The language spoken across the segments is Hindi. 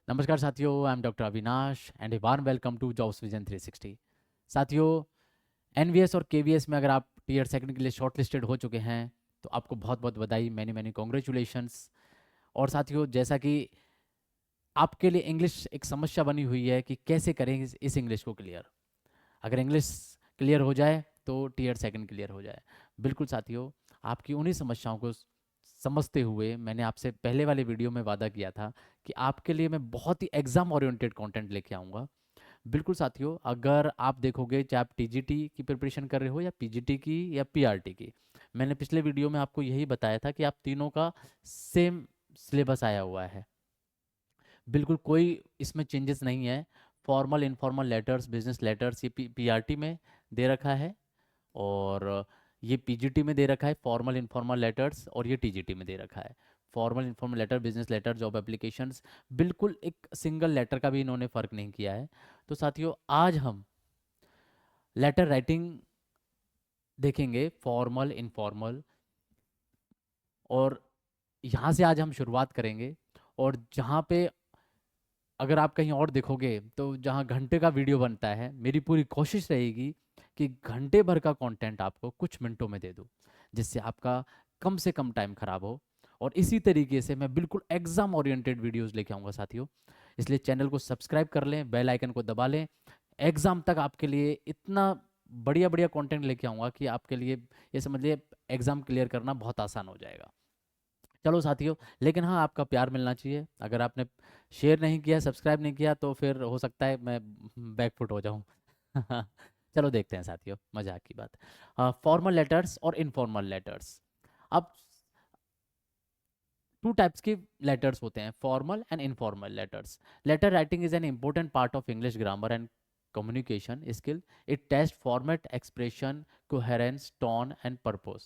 नमस्कार साथियों, I am doctor Avinash and a warm welcome to jobs vision 360। साथियों, एनवीएस और केवीएस में अगर आप टीयर सेकंड के लिए शॉर्ट लिस्टेड हो चुके हैं तो आपको बहुत बहुत बधाई, मैनी मैनी कॉन्ग्रेचुलेशंस। और साथियों, जैसा कि आपके लिए इंग्लिश एक समस्या बनी हुई है कि कैसे करें इस इंग्लिश को क्लियर। अगर इंग्लिश क्लियर हो जाए तो टीयर सेकंड क्लियर हो जाए। बिल्कुल साथियों, आपकी उन्हीं समस्याओं को समझते हुए मैंने आपसे पहले वाले वीडियो में वादा किया था कि आपके लिए मैं बहुत ही एग्जाम ओरिएंटेड कंटेंट लेके आऊँगा। बिल्कुल साथियों, अगर आप देखोगे चाहे आप टीजीटी की प्रिपरेशन कर रहे हो या पीजीटी की या पीआरटी की, मैंने पिछले वीडियो में आपको यही बताया था कि आप तीनों का सेम सिलेबस आया हुआ है। बिल्कुल कोई इसमें चेंजेस नहीं है। Formal informal letters, business letters ये पीआरटी में दे रखा है, और ये पीजीटी में दे रखा है फॉर्मल इनफॉर्मल लेटर्स, और ये टीजीटी में दे रखा है formal informal letter, business letter, job applications. बिल्कुल एक सिंगल लेटर का भी इन्होंने फ़र्क नहीं किया है। तो साथियों, आज हम लेटर राइटिंग देखेंगे, फॉर्मल इनफॉर्मल, और यहाँ से आज हम शुरुआत करेंगे। और जहाँ पे अगर आप कहीं और देखोगे तो जहाँ घंटे का वीडियो बनता है, मेरी पूरी कोशिश रहेगी कि घंटे भर का कंटेंट आपको कुछ मिनटों में दे दूँ, जिससे आपका कम से कम टाइम खराब हो। और इसी तरीके से मैं बिल्कुल एग्जाम ओरिएंटेड वीडियोस लेके आऊँगा साथियों। इसलिए चैनल को सब्सक्राइब कर लें, बेल आइकन को दबा लें। एग्जाम तक आपके लिए इतना बढ़िया बढ़िया कंटेंट लेके आऊँगा कि आपके लिए ये समझिए एग्जाम क्लियर करना बहुत आसान हो जाएगा। चलो साथियों, लेकिन हाँ, आपका प्यार मिलना चाहिए। अगर आपने शेयर नहीं किया, सब्सक्राइब नहीं किया, तो फिर हो सकता है मैं बैकफुट हो जाऊँ। चलो देखते हैं साथियों, मजाक की बात। फॉर्मल लेटर्स और इनफॉर्मल लेटर्स। अब टू टाइप्स के लेटर्स होते हैं, formal and informal letters. Letter writing is an important part of English grammar and communication skill. It tests format, expression, coherence, tone and purpose.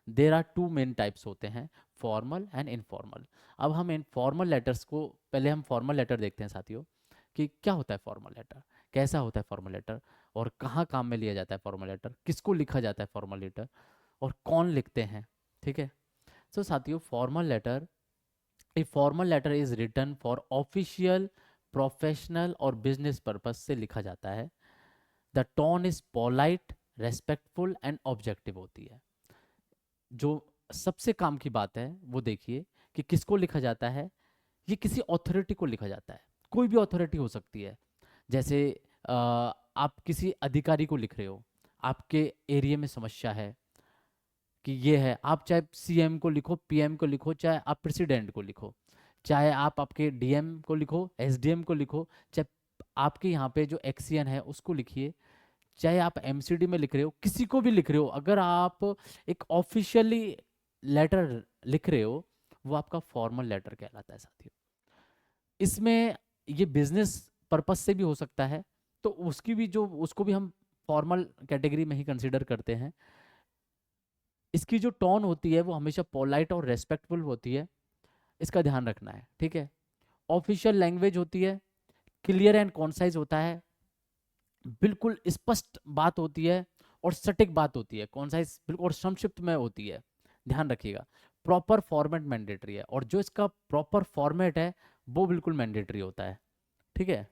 There are two main types होते हैं, फॉर्मल एंड इनफॉर्मल। अब हम इनफॉर्मल लेटर्स को, पहले हम फॉर्मल लेटर देखते हैं साथियों कि क्या होता है फॉर्मल लेटर, कैसा होता है फॉर्मल लेटर, और कहाँ काम में लिया जाता है फॉर्मल लेटर, किसको लिखा जाता है फॉर्मल लेटर, और कौन लिखते हैं। ठीक है। सो साथियों, formal letter, a formal letter is written for official, professional और बिजनेस पर्पज से लिखा जाता है। The tone is polite, respectful and objective होती है। जो सबसे काम की बात है वो देखिए कि किसको लिखा जाता है। ये किसी अथॉरिटी को लिखा जाता है, कोई भी अथॉरिटी हो सकती है। जैसे आप किसी अधिकारी को लिख रहे हो, आपके एरिया में समस्या है कि ये है, आप चाहे सीएम को लिखो, पीएम को लिखो, चाहे आप प्रेसिडेंट को लिखो, चाहे आप आपके डीएम को लिखो, एसडीएम को लिखो, चाहे आपके यहाँ पे जो एक्सीएन है उसको लिखिए, चाहे आप एमसीडी में लिख रहे हो, किसी को भी लिख रहे हो, अगर आप एक ऑफिशियली लेटर लिख रहे हो, वो आपका फॉर्मल लेटर कहलाता है साथियों। इसमें ये बिजनेस पर्पस से भी हो सकता है, तो उसकी भी जो, उसको भी हम फॉर्मल कैटेगरी में ही कंसिडर करते हैं। इसकी जो टोन होती है वो हमेशा पोलाइट और रेस्पेक्टफुल होती है, इसका ध्यान रखना है। ठीक है। ऑफिशियल लैंग्वेज होती है, क्लियर एंड कॉन्साइज होता है, बिल्कुल स्पष्ट बात होती है, और सटीक बात होती है, कॉन्साइज बिल्कुल और संक्षिप्त में होती है। ध्यान रखिएगा, प्रॉपर फॉर्मेट मैंडेटरी है, और जो इसका प्रॉपर फॉर्मेट है वो बिल्कुल मैंडेटरी होता है। ठीक है।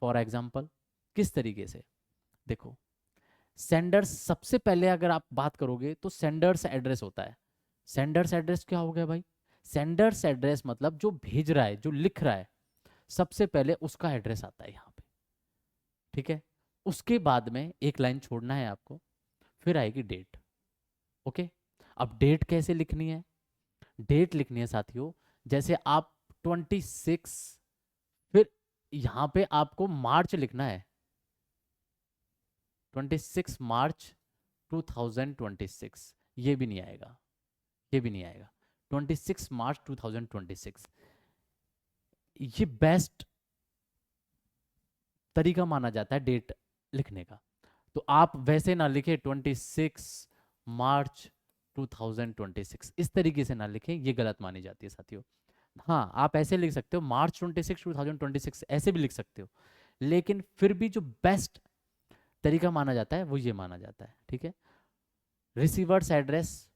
फॉर एग्जाम्पल, किस तरीके से, देखो, सेंडर्स, सबसे पहले अगर आप बात करोगे तो सेंडर्स एड्रेस होता है। सेंडर्स एड्रेस क्या हो गया भाई? सेंडर्स एड्रेस मतलब जो भेज रहा है, जो लिख रहा है, सबसे पहले उसका एड्रेस आता है यहाँ पे। ठीक है। उसके बाद में एक लाइन छोड़ना है आपको, फिर आएगी डेट। ओके। अब डेट कैसे लिखनी है? डेट लिखनी है साथियों, जैसे आप 26, फिर यहाँ पे आपको मार्च लिखना है, 26 मार्च 2026। ये भी नहीं आएगा, ये भी नहीं आएगा। 26 मार्च 2026, ये बेस्ट तरीका माना जाता है डेट लिखने का। तो आप वैसे ना लिखे 26 मार्च 2026, इस तरीके से ना लिखें, ये गलत मानी जाती है साथियों। हाँ, आप ऐसे लिख सकते हो, March 26 2026 ऐसे भी लिख सकते हो, लेकिन फिर भी जो बेस्ट तरीका माना जाता है वो ये माना जाता है। ठीक है। रिसीवर्स एड्रेस,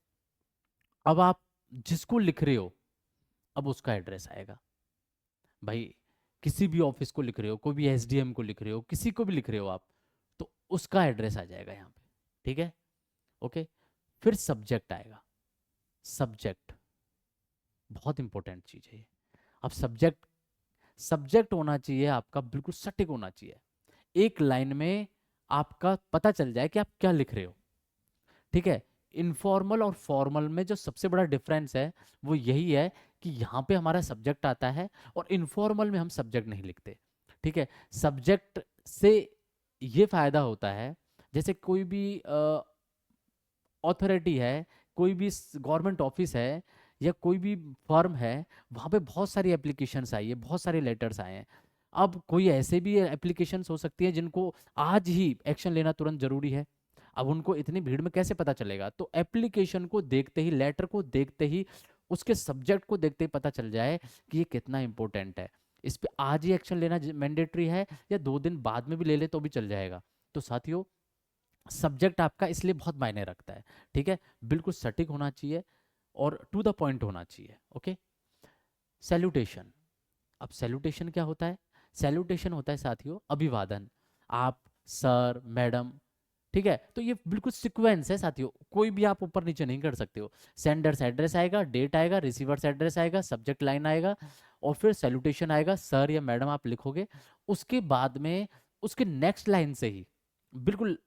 अब आप जिसको लिख रहे हो, अब उसका एड्रेस आएगा। भाई किसी भी ऑफिस को लिख रहे हो, कोई भी एसडीएम को लिख रहे हो, किसी को भी लिख रहे हो आप, तो उसका एड्रेस आ जाएगा यहाँ पे। ठीक है, ओके। फिर सब्जेक्ट आएगा। सब्जेक्ट बहुत इंपॉर्टेंट चीज है ये। अब सब्जेक्ट, सब्जेक्ट होना चाहिए आपका बिल्कुल सटीक होना चाहिए, एक लाइन में आपका पता चल जाए कि आप क्या लिख रहे हो। ठीक है। इनफॉर्मल और फॉर्मल में जो सबसे बड़ा डिफरेंस है वो यही है कि यहाँ पे हमारा सब्जेक्ट आता है और इनफॉर्मल में हम सब्जेक्ट नहीं लिखते। ठीक है। सब्जेक्ट से ये फायदा होता है, जैसे कोई भी अथॉरिटी है, कोई भी गवर्नमेंट ऑफिस है, या कोई भी फर्म है, वहाँ पे बहुत सारी एप्लीकेशंस आई है, बहुत सारे लेटर्स आए हैं। अब कोई ऐसे भी एप्लीकेशंस हो सकती है जिनको आज ही एक्शन लेना तुरंत जरूरी है। अब उनको इतनी भीड़ में कैसे पता चलेगा, तो एप्लीकेशन को देखते ही, लेटर को देखते ही, उसके सब्जेक्ट को देखते ही पता चल जाए कि ये कितना इंपॉर्टेंट है, इस पे आज ही एक्शन लेना मैंडेटरी है, या 2 दिन बाद में भी ले ले तो भी चल जाएगा। तो साथियों, सब्जेक्ट आपका इसलिए बहुत मायने रखता है। ठीक है। बिल्कुल सटीक होना चाहिए और टू द पॉइंट होना चाहिए। ओके। सैल्यूटेशन। अब सैल्यूटेशन क्या होता है? सैल्यूटेशन होता है साथियों अभिवादन। आप, सर, मैडम। ठीक है, तो ये बिल्कुल सीक्वेंस है साथियों, कोई भी आप ऊपर नीचे नहीं कर सकते हो। सेंडर्स एड्रेस आएगा, डेट आएगा, रिसीवर्स एड्रेस आएगा, सब्जेक्ट लाइन आएगा, और फिर सैल्यूटेशन आएगा, सर या मैडम आप लिखोगे। उसके बाद में उसके नेक्स्ट लाइन से ही, बिल्कुल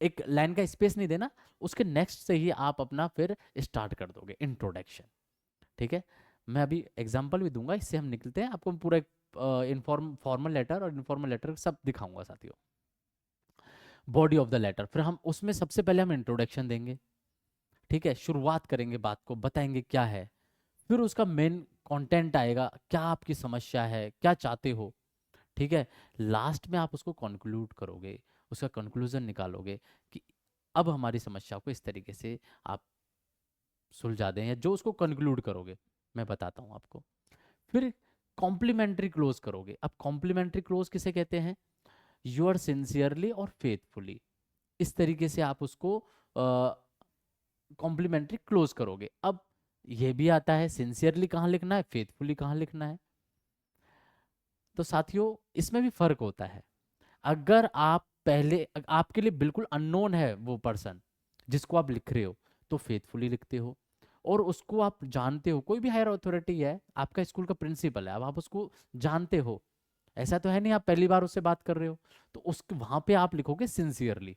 एक लाइन का स्पेस नहीं देना, उसके नेक्स्ट से ही आप अपना फिर स्टार्ट कर दोगे इंट्रोडक्शन। ठीक है। मैं अभी एग्जांपल भी दूंगा, इससे हम निकलते हैं, आपको पूरा फॉर्मल लेटर और इनफॉर्मल लेटर सब दिखाऊंगा साथियों। बॉडी ऑफ द लेटर, फिर हम उसमें सबसे पहले हम इंट्रोडक्शन देंगे। ठीक है, शुरुआत करेंगे, बात को बताएंगे क्या है। फिर उसका मेन कंटेंट आएगा, क्या आपकी समस्या है, क्या चाहते हो। ठीक है। लास्ट में आप उसको कंक्लूड करोगे, उसका कंक्लूजन निकालोगे कि अब हमारी समस्या को इस तरीके से आप सुलझा दें, या जो उसको कंक्लूड करोगे मैं बताता हूं आपको। फिर कॉम्प्लीमेंट्री क्लोज करोगे। अब कॉम्प्लीमेंट्री क्लोज किसे कहते हैं? यूर सिंसियरली और फेथफुली, इस तरीके से आप उसको कॉम्प्लीमेंट्री क्लोज करोगे। अब ये भी आता है सिंसियरली कहाँ लिखना है, फेथफुली कहाँ लिखना है। तो साथियों इसमें भी फर्क होता है। अगर आप पहले, आपके लिए बिल्कुल अननोन है वो पर्सन जिसको आप लिख रहे हो, तो फेथफुली लिखते हो। और उसको आप जानते हो, कोई भी हायर अथॉरिटी है, आपका स्कूल का प्रिंसिपल है, अब आप उसको जानते हो, ऐसा तो है नहीं आप पहली बार उससे बात कर रहे हो, तो उस वहां पे आप लिखोगे सिंसियरली।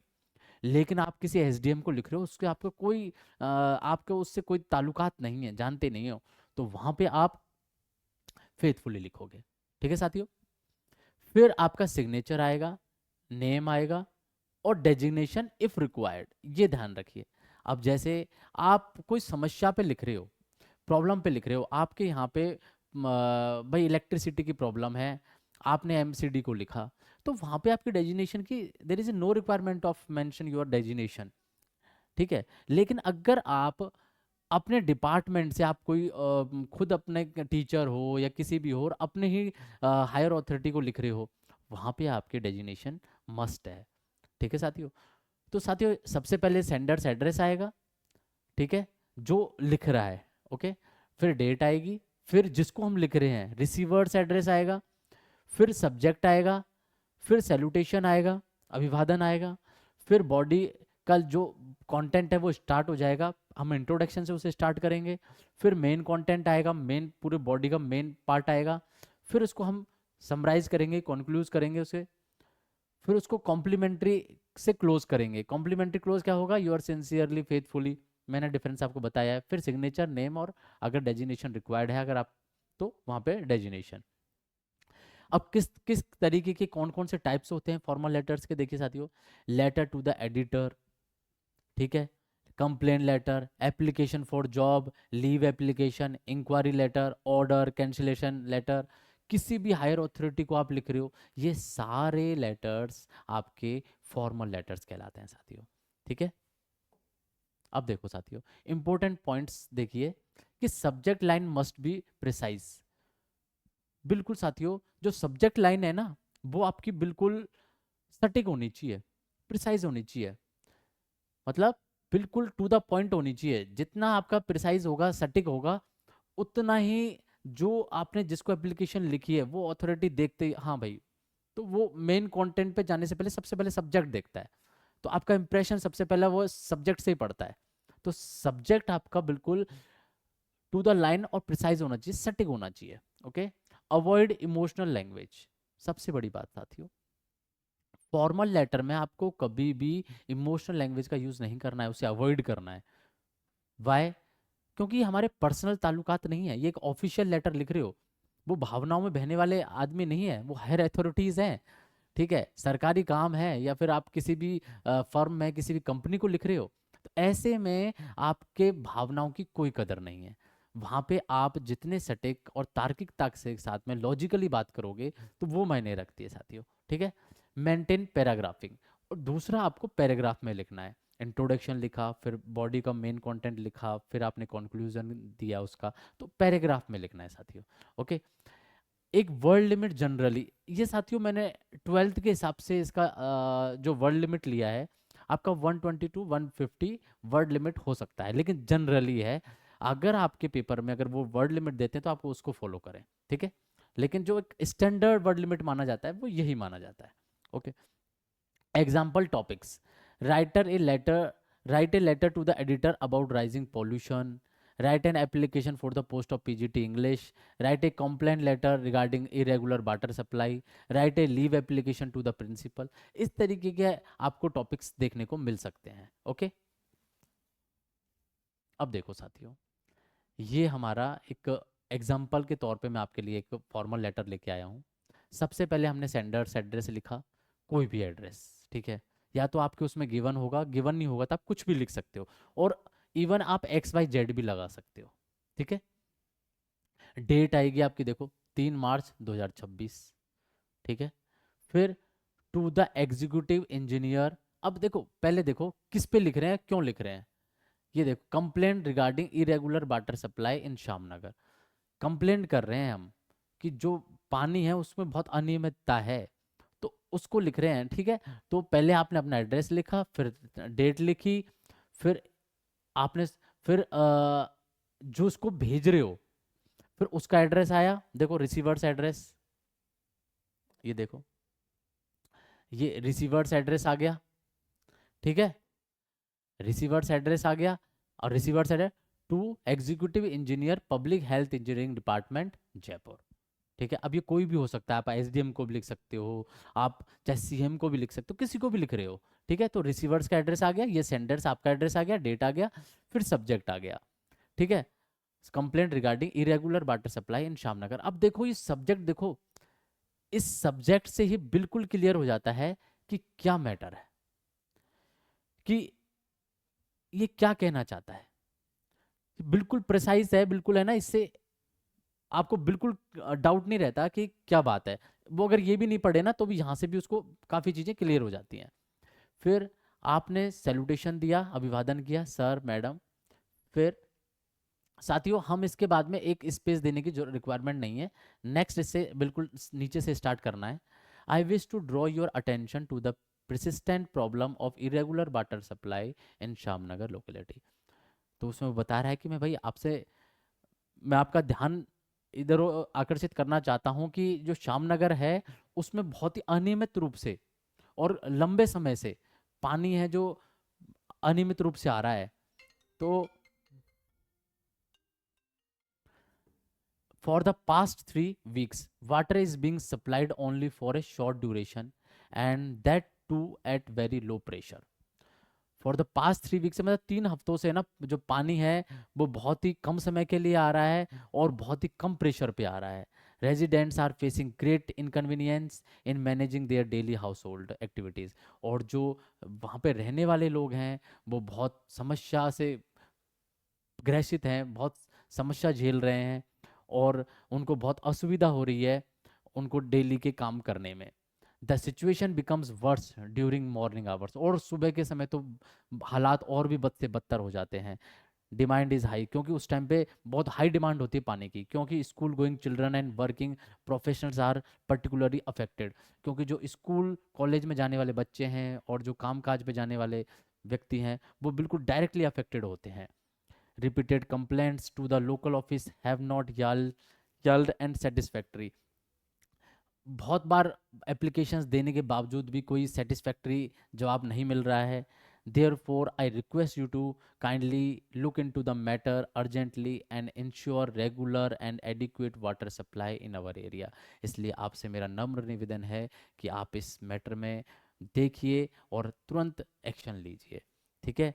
लेकिन आप किसी एसडीएम को लिख रहे हो, उसके आपका कोई आपका उससे कोई ताल्लुकात नहीं है, जानते नहीं हो, तो वहां पे आप फेथफुली लिखोगे। ठीक है साथियों। फिर आपका सिग्नेचर आएगा, नेम आएगा, और डेजिग्नेशन इफ रिक्वायर्ड, ये ध्यान रखिए। अब जैसे आप कोई समस्या पे लिख रहे हो, प्रॉब्लम पे लिख रहे हो, आपके यहाँ पे भाई इलेक्ट्रिसिटी की प्रॉब्लम है, आपने एमसीडी को लिखा, तो वहाँ पे आपकी डेजिग्नेशन की there is no requirement of mention your designation. ठीक है। लेकिन अगर आप अपने डिपार्टमेंट से, आप कोई खुद अपने टीचर हो या किसी भी हो, और अपने ही हायर अथॉरिटी को लिख रहे हो, वहाँ पे आपके डेजिग्नेशन मस्ट है। ठीक है साथियों। तो साथियों सबसे पहले सेंडर्स एड्रेस आएगा, ठीक है, जो लिख रहा है। ओके। फिर डेट आएगी, फिर जिसको हम लिख रहे हैं रिसीवर्स एड्रेस आएगा, फिर सब्जेक्ट आएगा, फिर सैल्यूटेशन आएगा, अभिवादन आएगा, फिर बॉडी का जो कंटेंट है वो स्टार्ट हो जाएगा, हम इंट्रोडक्शन से उसे स्टार्ट करेंगे। फिर मेन कंटेंट आएगा, मेन पूरे बॉडी का मेन पार्ट आएगा, फिर उसको हम समराइज करेंगे, कंक्लूज करेंगे उसे, फिर उसको कॉम्प्लीमेंट्री से क्लोज करेंगे। कॉम्प्लीमेंट्री क्लोज क्या होगा? यूर सिंसियरली फेथफुली, मैंने डिफरेंस आपको बताया है। फिर सिग्नेचर, नेम, और अगर डेजिग्नेशन रिक्वायर्ड है अगर आप, तो वहां पे डेजिग्नेशन। अब किस किस तरीके के कौन कौन से टाइप्स होते हैं फॉर्मल लेटर्स के, देखिए साथियों। लेटर टू द एडिटर, ठीक है, complain letter, application for job, leave application, inquiry letter, order cancellation letter, किसी भी हायर अथॉरिटी को आप लिख रहे हो, ये सारे लेटर्स आपके फॉर्मल लेटर्स कहलाते हैं साथियों। ठीक है। अब देखो साथियों, इंपॉर्टेंट पॉइंट्स देखिए कि subject line must be precise. बिल्कुल साथियों, जो सब्जेक्ट लाइन है ना, वो आपकी बिल्कुल सटीक होनी चाहिए, प्रिसाइज होनी चाहिए, मतलब बिल्कुल टू द पॉइंट होनी चाहिए। जितना आपका प्रिसाइज होगा, सटीक होगा, उतना ही जो आपने जिसको एप्लीकेशन लिखी है वो अथॉरिटी देखते ही हाँ भाई, तो वो मेन कंटेंट पे जाने से पहले सबसे पहले सब्जेक्ट देखता है। तो आपका इंप्रेशन सबसे पहला वो सब्जेक्ट से ही पड़ता है। तो सब्जेक्ट आपका बिल्कुल टू द लाइन और प्रिसाइज होना चाहिए, सटिक होना चाहिए। ओके, अवॉइड इमोशनल लैंग्वेज, सबसे बड़ी बात साथियों। फॉर्मल लेटर में आपको कभी भी इमोशनल लैंग्वेज का यूज नहीं करना है, उसे अवॉइड करना है। वाई? क्योंकि ये हमारे पर्सनल ताल्लुकात नहीं है, ये एक ऑफिशियल लेटर लिख रहे हो, वो भावनाओं में बहने वाले आदमी नहीं है, वो हायर अथॉरिटीज हैं। ठीक है, सरकारी काम है या फिर आप किसी भी फर्म में किसी भी कंपनी को लिख रहे हो, तो ऐसे में आपके भावनाओं की कोई कदर नहीं है। वहां पे आप जितने सटीक और तार्किकता के साथ में लॉजिकली बात करोगे तो वो मायने रखती है साथियों। ठीक है, मेंटेन पैराग्राफिंग। और दूसरा आपको पैराग्राफ में लिखना है, इंट्रोडक्शन लिखा, फिर बॉडी का मेन कंटेंट लिखा, फिर आपने कंक्लूजन दिया उसका, तो पैराग्राफ में लिखना है साथियों। ओके, एक वर्ड लिमिट जनरली, ये साथियों मैंने 12th के हिसाब से इसका जो वर्ड लिमिट लिया है, आपका 120 टू 150 वर्ड लिमिट हो सकता है, लेकिन जनरली है। अगर आपके पेपर में अगर वो वर्ड लिमिट देते हैं तो आपको उसको फॉलो करें। ठीक है, लेकिन जो एक स्टैंडर्ड वर्ड लिमिट माना जाता है वो यही माना जाता है। Okay, example topics, writer a letter write a letter to the editor about rising pollution, write an application for the post of PGT English, write a complaint letter regarding irregular water supply, write a leave application to the principal। इस तरीके के आपको टॉपिक्स देखने को मिल सकते हैं। ओके, अब देखो साथियों, ये हमारा एक एग्जाम्पल के तौर पे मैं आपके लिए एक फॉर्मल लेटर लेके आया हूँ। सबसे पहले हमने सेंडर्स एड्रेस लिखा, कोई भी एड्रेस। ठीक है, या तो आपके उसमें गिवन होगा, गिवन नहीं होगा तो आप कुछ भी लिख सकते हो, और इवन आप XYZ भी लगा सकते हो। ठीक है, डेट आएगी आपकी देखो 3 मार्च 2026। ठीक है, फिर टू द एग्जीक्यूटिव इंजीनियर। अब देखो, पहले देखो किस पे लिख रहे हैं, क्यों लिख रहे हैं। ये देखो, complaint regarding irregular water supply in Shyamnagar. Complaint कर रहे हैं हम कि जो पानी है उसमें बहुत अनियमितता है, तो उसको लिख रहे हैं। ठीक है, तो पहले आपने अपना एड्रेस लिखा, फिर डेट लिखी, फिर आपने फिर जो उसको भेज रहे हो फिर उसका एड्रेस आया, देखो रिसीवर्स एड्रेस, ये देखो ये रिसीवर्स एड्रेस आ गया। ठीक है, रिसीवर्स एड्रेस आ गया, और receiver's address to executive engineer public health engineering department Jaipur. ठीक है, अब ये कोई भी हो सकता है, आप SDM को भी लिख सकते हो, आप चाहे CM को भी लिख सकते हो, किसी को भी लिख रहे हो। ठीक है, तो रिसीवर्स का एड्रेस आ गया, ये सेंडर्स आपका एड्रेस आ गया, डेट आ गया, फिर सब्जेक्ट आ गया। ठीक है, complaint regarding irregular water supply in Shyamnagar. अब देखो ये सब्जेक्ट देखो, इस सब्जेक्ट से ही बिल्कुल क्लियर हो जाता है कि क्या मैटर है, कि ये क्या कहना चाहता है। बिल्कुल प्रिसाइज है, बिल्कुल है ना, इससे आपको बिल्कुल डाउट नहीं रहता कि क्या बात है। वो अगर ये भी नहीं पढ़े ना तो भी यहाँ से भी उसको काफ़ी चीज़ें क्लियर हो जाती हैं। फिर आपने सैल्यूटेशन दिया, अभिवादन किया, सर मैडम। फिर साथियों हम इसके बाद में एक स्पेस देने की जो रिक्वायरमेंट नहीं है, नेक्स्ट इससे बिल्कुल नीचे से स्टार्ट करना है। I wish to draw your attention to the persistent problem of irregular water supply in Shyamnagar locality. तो उसमें वो बता रहा है कि मैं आपका ध्यान इधर आकर्षित करना चाहता हूं कि जो श्यामनगर है उसमें बहुत ही अनियमित रूप से और लंबे समय से पानी है जो अनियमित रूप से आ रहा है। तो for the past 3 weeks water is being supplied only for a short duration and that too at very low pressure। For the past 3 week से मतलब 3 हफ्तों से ना जो पानी है वो बहुत ही कम समय के लिए आ रहा है और बहुत ही कम प्रेशर पे आ रहा है। Residents are facing great inconvenience in managing their daily household activities. और जो वहाँ पे रहने वाले लोग हैं वो बहुत समस्या से ग्रसित हैं, बहुत समस्या झेल रहे हैं, और उनको बहुत असुविधा हो रही है उनको डेली के काम करने में। The situation becomes worse during morning hours. और सुबह के समय तो हालात और भी बद से बदतर हो जाते हैं। डिमांड इज़ हाई, क्योंकि उस टाइम पे बहुत हाई डिमांड होती है पानी की, क्योंकि school going children and working professionals are particularly affected. क्योंकि जो स्कूल कॉलेज में जाने वाले बच्चे हैं और जो काम काज पे जाने वाले व्यक्ति हैं वो बिल्कुल डायरेक्टली अफेक्टेड होते हैं। Repeated complaints to the local office have not yielded and satisfactory. बहुत बार एप्लीकेशंस देने के बावजूद भी कोई सेटिस्फैक्ट्री जवाब नहीं मिल रहा है। Therefore, I request you to kindly look into the matter urgently and ensure regular and adequate water supply in our area। इसलिए आपसे मेरा नम्र निवेदन है कि आप इस मैटर में देखिए और तुरंत एक्शन लीजिए, ठीक है।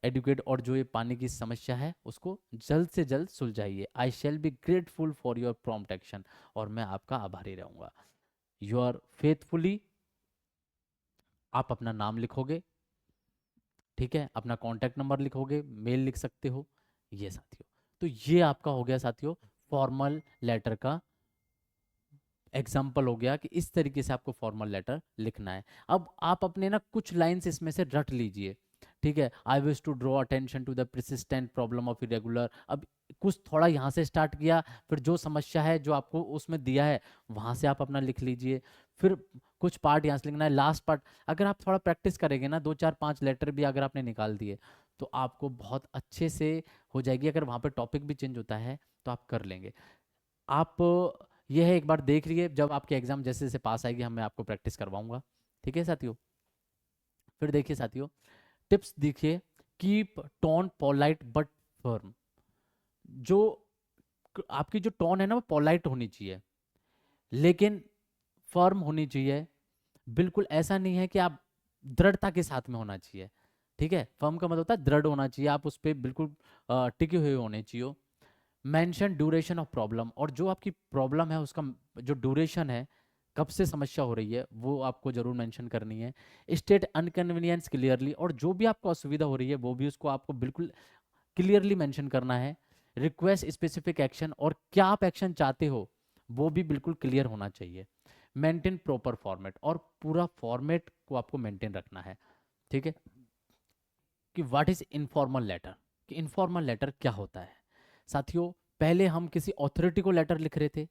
एडुकेट, और जो ये पानी की समस्या है उसको जल्द से जल्द सुलझाइए। I shall be grateful for your prompt action, और मैं आपका आभारी रहूँगा। योर फेथफुली, आप अपना नाम लिखोगे, ठीक है, अपना कॉन्टैक्ट नंबर लिखोगे, मेल लिख सकते हो, ये साथियों। तो ये आपका हो गया साथियों फॉर्मल लेटर का एग्जाम्पल हो गया कि इस तरीके से आपको फॉर्मल लेटर लिखना है। अब आप अपने ना कुछ लाइंस इसमें से रट लीजिए, ठीक है। I wish to draw attention to the persistent problem of irregular. अब कुछ थोड़ा यहाँ से स्टार्ट किया, फिर जो समस्या है जो आपको उसमें दिया है वहाँ से आप अपना लिख लीजिए, फिर कुछ पार्ट यहाँ से लिखना है, लास्ट पार्ट। अगर आप थोड़ा प्रैक्टिस करेंगे ना, 2 4 5 लेटर भी अगर आपने निकाल दिए तो आपको बहुत अच्छे से हो जाएगी। अगर वहाँ पे टॉपिक भी चेंज होता है तो आप कर लेंगे। आप यह है, एक बार देख लिए, जब आपके एग्जाम जैसे जैसे पास आएगी मैं आपको प्रैक्टिस करवाऊंगा, ठीक है साथियों। फिर देखिए साथियों, टिप्स देखिए। Keep tone polite but firm. जो आपकी जो टोन है ना वो पोलाइट होनी चाहिए लेकिन फर्म होनी चाहिए। बिल्कुल ऐसा नहीं है कि आप दृढ़ता के साथ में होना चाहिए, ठीक है। फर्म का मतलब होता है दृढ़ होना चाहिए, आप उस पर बिल्कुल टिके हुए होने चाहिए। मेंशन ड्यूरेशन ऑफ प्रॉब्लम, और जो आपकी प्रॉब्लम है उसका जो ड्यूरेशन है, कब से समस्या हो रही है, वो आपको जरूर मेंशन करनी है। स्टेट अनकन्वीनियंस क्लियरली, और जो भी आपको असुविधा हो रही है वो भी उसको आपको बिल्कुल क्लियरली मेंशन करना है। रिक्वेस्ट स्पेसिफिक एक्शन, और क्या आप एक्शन चाहते हो वो भी बिल्कुल क्लियर होना चाहिए। मेंटेन प्रॉपर फॉर्मेट, और पूरा फॉर्मेट को आपको मेंटेन रखना है, ठीक है। कि व्हाट इज इनफॉर्मल लेटर, कि इनफॉर्मल लेटर क्या होता है साथियों। पहले हम किसी अथॉरिटी को लेटर लिख रहे थे,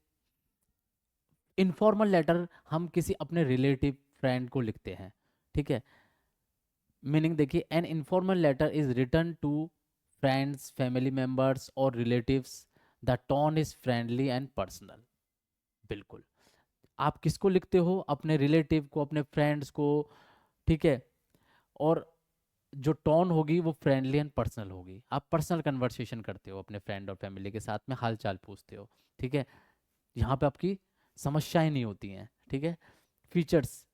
इनफॉर्मल लेटर हम किसी अपने रिलेटिव फ्रेंड को लिखते हैं, ठीक है। मीनिंग देखिए, an informal letter is written to friends, family members और relatives. The tone is friendly and personal. बिल्कुल, आप किसको लिखते हो, अपने रिलेटिव को, अपने फ्रेंड्स को, ठीक है। और जो टोन होगी वो फ्रेंडली एंड पर्सनल होगी। आप पर्सनल कन्वर्सेशन करते हो अपने फ्रेंड और फैमिली के साथ में, हाल चाल पूछते हो, ठीक है। यहाँ पे आपकी समस्याएं नहीं होती हैं, ठीक है। फीचर्स,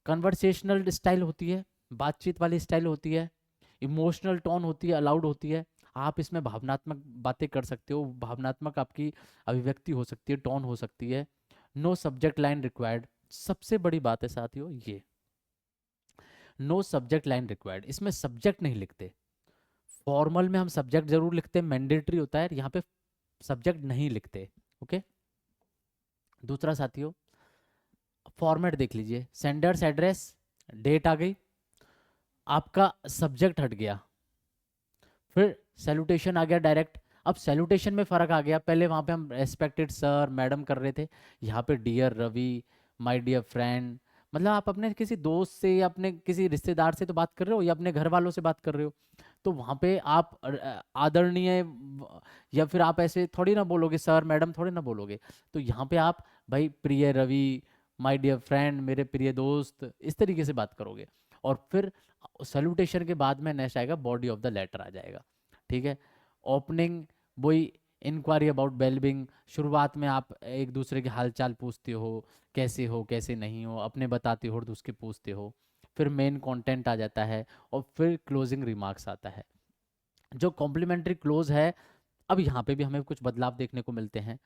कन्वर्सेशनल स्टाइल होती है, बातचीत वाली स्टाइल होती है। इमोशनल टोन होती है, अलाउड होती है। आप इसमें भावनात्मक बातें कर सकते हो, भावनात्मक आपकी अभिव्यक्ति हो सकती है, टोन हो सकती है। नो सब्जेक्ट लाइन रिक्वायर्ड, सबसे बड़ी बात है साथियों ये, नो सब्जेक्ट लाइन रिक्वायर्ड। इसमें सब्जेक्ट नहीं लिखते। फॉर्मल में हम सब्जेक्ट जरूर लिखते हैं, मैंडेटरी होता है, यहाँ पे सब्जेक्ट नहीं लिखते, ओके। दूसरा साथियों, फॉर्मेट देख लीजिए। सेंडर्स एड्रेस, डेट आ गई, आपका सब्जेक्ट हट गया, फिर सैल्यूटेशन आ गया डायरेक्ट। अब सैल्यूटेशन में फर्क आ गया, पहले वहां पे हम रेस्पेक्टेड सर मैडम कर रहे थे, यहाँ पे dear Ravi, my dear friend. मतलब आप अपने किसी दोस्त से या अपने किसी रिश्तेदार से तो बात कर रहे हो, या अपने घर वालों से बात कर रहे हो, तो वहां पे आप आदरणीय, या फिर आप ऐसे थोड़ी ना बोलोगे, सर मैडम थोड़ी ना बोलोगे। तो यहाँ पे आप भाई प्रिय रवि, माय डियर फ्रेंड, मेरे प्रिय दोस्त, इस तरीके से बात करोगे। और फिर सैल्यूटेशन के बाद में नेक्स्ट आएगा बॉडी ऑफ द लेटर आ जाएगा, ठीक है। ओपनिंग, वही इंक्वायरी अबाउट वेलबिंग। शुरुआत में आप एक दूसरे के हालचाल पूछते हो, कैसे हो कैसे नहीं हो, अपने बताते हो और दूसरे पूछते हो। फिर मेन कंटेंट आ जाता है, और फिर क्लोजिंग रिमार्क्स आता है। जो कॉम्प्लीमेंट्री क्लोज है, अब यहाँ पे भी हमें कुछ बदलाव देखने को मिलते हैं।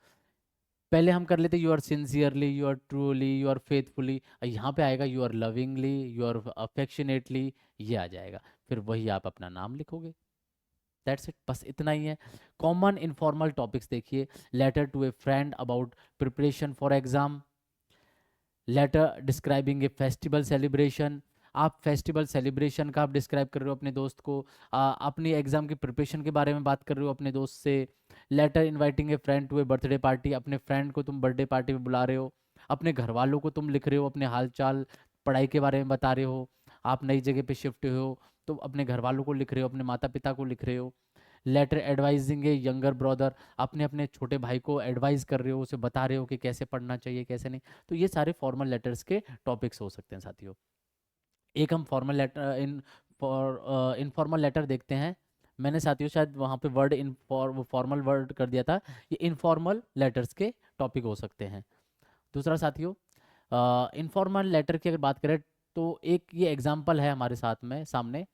पहले हम कर लेते yours sincerely, yours truly, yours faithfully, यहाँ पे आएगा yours lovingly, yours affectionately, ये आ जाएगा। फिर वही आप अपना नाम लिखोगे, दैट्स इट, बस इतना ही है। कॉमन इनफॉर्मल टॉपिक्स देखिए। Letter to a friend about preparation for exam, letter describing a festival celebration. आप फेस्टिवल सेलिब्रेशन का आप डिस्क्राइब कर रहे हो अपने दोस्त को, अपनी एग्जाम की प्रिपरेशन के बारे में बात कर रहे हो अपने दोस्त से। Letter inviting a friend to a birthday party, अपने फ्रेंड को तुम बर्थडे पार्टी में बुला रहे हो। अपने घर वालों को तुम लिख रहे हो, अपने हाल चाल पढ़ाई के बारे में बता रहे हो। आप नई जगह पे शिफ्ट हो तो अपने घर वालों को लिख रहे हो, अपने माता पिता को लिख रहे हो। लेटर एडवाइजिंग ए यंगर ब्रदर, अपने अपने छोटे भाई को एडवाइस कर रहे हो, उसे बता रहे हो कि कैसे पढ़ना चाहिए कैसे नहीं। तो ये सारे फॉर्मल लेटर्स के टॉपिक्स हो सकते हैं साथियों। एक हम फॉर्मल लेटर इनफॉर्मल लेटर देखते हैं। मैंने साथियों शायद वहाँ पे वर्ड इन फॉर्मल वर्ड कर दिया था, ये इनफॉर्मल लेटर्स के टॉपिक हो सकते हैं। दूसरा साथियों, इनफॉर्मल लेटर की अगर बात करें तो एक ये एग्जांपल है हमारे साथ में सामने।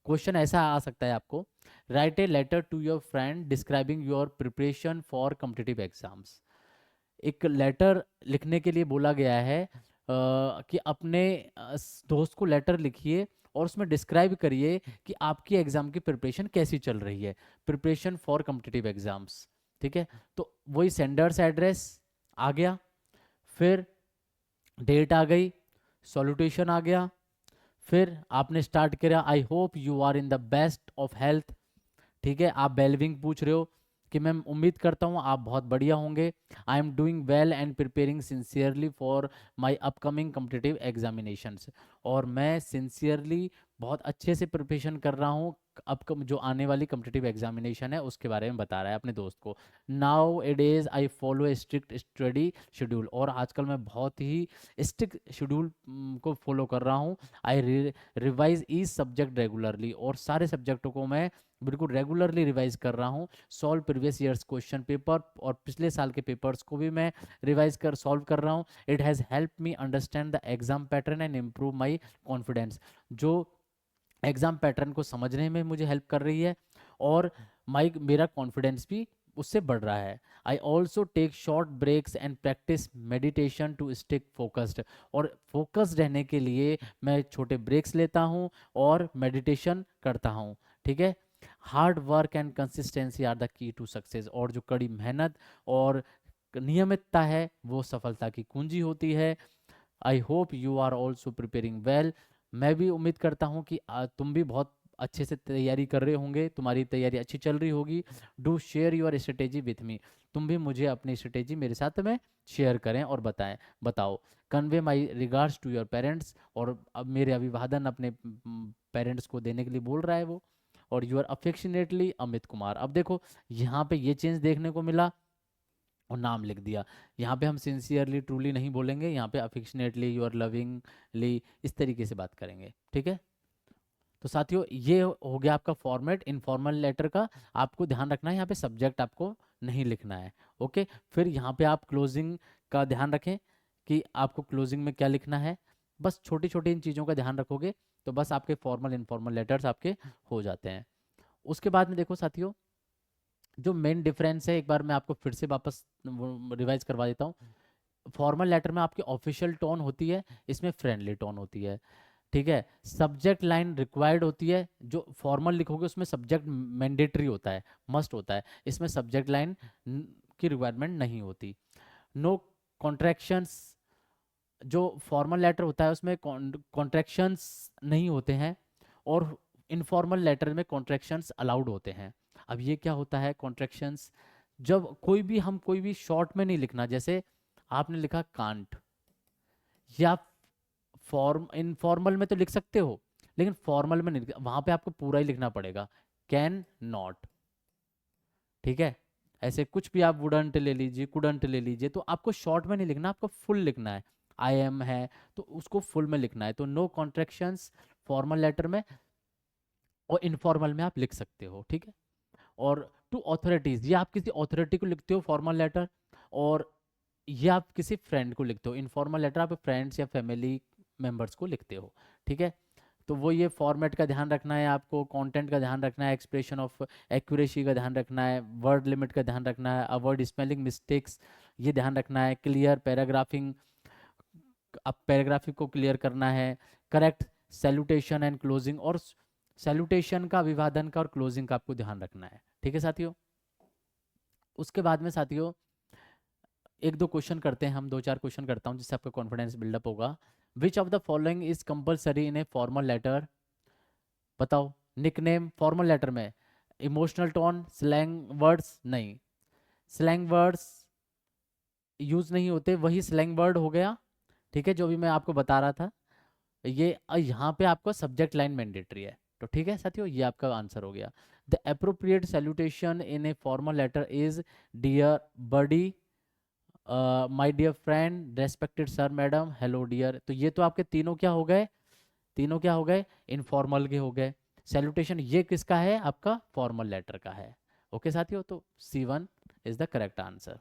क्वेश्चन ऐसा आ सकता है आपको, write a letter to your friend describing your preparation for competitive exams. एक लेटर लिखने के लिए बोला गया है कि अपने दोस्त को लेटर लिखिए और उसमें डिस्क्राइब करिए कि आपकी एग्जाम की प्रिपरेशन कैसी चल रही है, प्रिपरेशन फॉर कॉम्पिटिटिव एग्जाम्स। ठीक है, तो वही सेंडर्स एड्रेस आ गया, फिर डेट आ गई, सॉल्यूटेशन आ गया, फिर आपने स्टार्ट किया I hope you are in the best of health. ठीक है, आप बेलविंग पूछ रहे हो कि मैं उम्मीद करता हूँ आप बहुत बढ़िया होंगे। I am doing well and preparing sincerely for my upcoming competitive examinations. और मैं सिंसियरली बहुत अच्छे से प्रिपरेशन कर रहा हूँ, अब जो आने वाली कॉम्पिटिटिव एग्जामिनेशन है उसके बारे में बता रहा है अपने दोस्त को। Now A days I follow A strict study schedule, और आजकल मैं बहुत ही स्ट्रिक्ट शेड्यूल को फॉलो कर रहा हूँ। I revise each subject regularly, और सारे सब्जेक्टों को मैं बिल्कुल रेगुलरली रिवाइज कर रहा हूँ। Solve previous years question paper, और पिछले साल के पेपर्स को भी मैं रिवाइज कर सॉल्व कर रहा हूँ। It has help me understand the exam pattern and improve my confidence, जो एग्जाम पैटर्न को समझने में मुझे हेल्प कर रही है, और मेरा कॉन्फिडेंस भी उससे बढ़ रहा है। I also take short breaks and practise meditation to stick focused, और फोकस्ड रहने के लिए मैं छोटे ब्रेक्स लेता हूँ और मेडिटेशन करता हूँ। ठीक है, hard work and consistency are the key to success, और जो कड़ी मेहनत और नियमितता है वो सफलता की कुंजी होती है। I hope you are also preparing well, मैं भी उम्मीद करता हूँ कि तुम भी बहुत अच्छे से तैयारी कर रहे होंगे, तुम्हारी तैयारी अच्छी चल रही होगी। Do share your strategy with me, तुम भी मुझे अपनी स्ट्रेटेजी मेरे साथ में शेयर करें और बताओ। Convey my regards to your parents, और अब मेरे अभिवादन अपने पेरेंट्स को देने के लिए बोल रहा है वो। और यूर अफेक्शनेटली अमित कुमार। अब देखो यहाँ पे ये चेंज देखने को मिला और नाम लिख दिया। यहाँ पे हम सिंसियरली ट्रूली नहीं बोलेंगे, यहाँ पे अफेक्शनेटली यूर लविंगली इस तरीके से बात करेंगे। ठीक है, तो साथियों ये हो गया आपका फॉर्मेट इनफॉर्मल लेटर का। आपको ध्यान रखना है यहाँ पे सब्जेक्ट आपको नहीं लिखना है। ओके, फिर यहाँ पे आप क्लोजिंग का ध्यान रखें कि आपको क्लोजिंग में क्या लिखना है। बस छोटी छोटी इन चीज़ों का ध्यान रखोगे तो बस आपके फॉर्मल इनफॉर्मल लेटर्स आपके हो जाते हैं। उसके बाद में देखो साथियों, जो मेन डिफरेंस है एक बार मैं आपको फिर से वापस रिवाइज करवा देता हूँ। फॉर्मल लेटर में आपकी ऑफिशियल टोन होती है, इसमें फ्रेंडली टोन होती है। ठीक है, सब्जेक्ट लाइन रिक्वायर्ड होती है, जो फॉर्मल लिखोगे उसमें सब्जेक्ट मैंडेटरी होता है, मस्ट होता है, इसमें सब्जेक्ट लाइन की रिक्वायरमेंट नहीं होती। नो कॉन्ट्रैक्शंस, जो फॉर्मल लेटर होता है उसमें कॉन्ट्रैक्शंस नहीं होते हैं, और इनफॉर्मल लेटर में कॉन्ट्रैक्शंस अलाउड होते हैं। अब ये क्या होता है कॉन्ट्रैक्शंस, जब कोई भी शॉर्ट में नहीं लिखना, जैसे आपने लिखा कांट, या फॉर्म इनफॉर्मल में तो लिख सकते हो लेकिन फॉर्मल में नहीं, वहां पे आपको पूरा ही लिखना पड़ेगा, कैन नॉट। ठीक है, ऐसे कुछ भी आप वुडंट ले लीजिए, कुडंट ले लीजिए, तो आपको शॉर्ट में नहीं लिखना, आपको फुल लिखना है। आई एम है तो उसको फुल में लिखना है। तो नो कॉन्ट्रैक्शंस फॉर्मल लेटर में, और इनफॉर्मल में आप लिख सकते हो। ठीक है, और टू ऑथोरिटीज, ये आप किसी ऑथोरिटी को लिखते हो फॉर्मल लेटर, और ये आप किसी फ्रेंड को लिखते हो। इनफॉर्मल लेटर आप फ्रेंड्स या फैमिली मेंबर्स को लिखते हो। ठीक है, तो वो ये फॉर्मेट का ध्यान रखना है आपको, कंटेंट का ध्यान रखना है, एक्सप्रेशन ऑफ एक्यूरेसी का ध्यान रखना है, वर्ड लिमिट का ध्यान रखना है, अवॉइड स्पेलिंग मिस्टेक्स ये ध्यान रखना है, क्लियर पैराग्राफिंग, अब पैराग्राफिक को क्लियर करना है, करेक्ट सैल्यूटेशन एंड क्लोजिंग, और सैल्यूटेशन का, अभिवादन का और क्लोजिंग का आपको ध्यान रखना है। ठीक है साथियों, उसके बाद में साथियों एक दो क्वेश्चन करते हैं हम, दो चार क्वेश्चन करता हूँ जिससे आपका कॉन्फिडेंस बिल्डअप होगा। Which of the following is compulsory in a formal letter, बताओ। निकनेम फॉर्मल लेटर में, इमोशनल टोन, स्लैंग वर्ड्स नहीं, स्लैंग वर्ड्स यूज नहीं होते, वही स्लैंग वर्ड हो गया। ठीक है, जो भी मैं आपको बता रहा था ये, यहाँ पे आपको सब्जेक्ट लाइन मैंडेटरी है। तो ठीक है साथियों, ये आपका आंसर हो गया। The appropriate salutation in a formal letter is dear buddy, my dear friend, respected sir, madam, hello dear. तो ये तो आपके तीनों क्या हो गए, तीनों क्या हो गए, इनफॉर्मल के हो गए। सैल्यूटेशन ये किसका है, आपका फॉर्मल लेटर का है। ओके साथियों, तो C1 is the correct answer.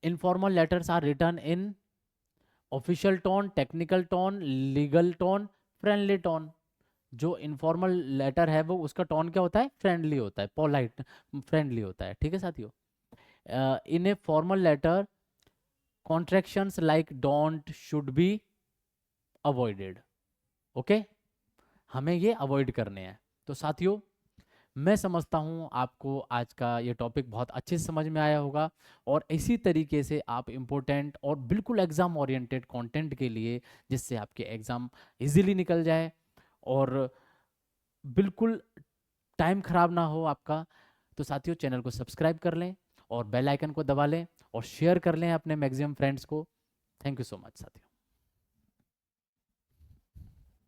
Informal letters are written in official tone, technical tone, legal tone, friendly tone. जो इनफॉर्मल लेटर है वो उसका टोन क्या होता है, फ्रेंडली होता है, पोलाइट, फ्रेंडली होता है। ठीक है साथियों। In a formal letter contractions like don't, should be avoided. Okay, हमें ये अवॉइड करने हैं। तो साथियों, मैं समझता हूँ आपको आज का ये टॉपिक बहुत अच्छे से समझ में आया होगा, और इसी तरीके से आप इम्पोर्टेंट और बिल्कुल एग्ज़ाम ओरिएंटेड कंटेंट के लिए, जिससे आपके एग्ज़ाम इजीली निकल जाए और बिल्कुल टाइम खराब ना हो आपका, तो साथियों चैनल को सब्सक्राइब कर लें और बेल आइकन को दबा लें और शेयर कर लें अपने मैक्सिमम फ्रेंड्स को। थैंक यू सो मच साथियों।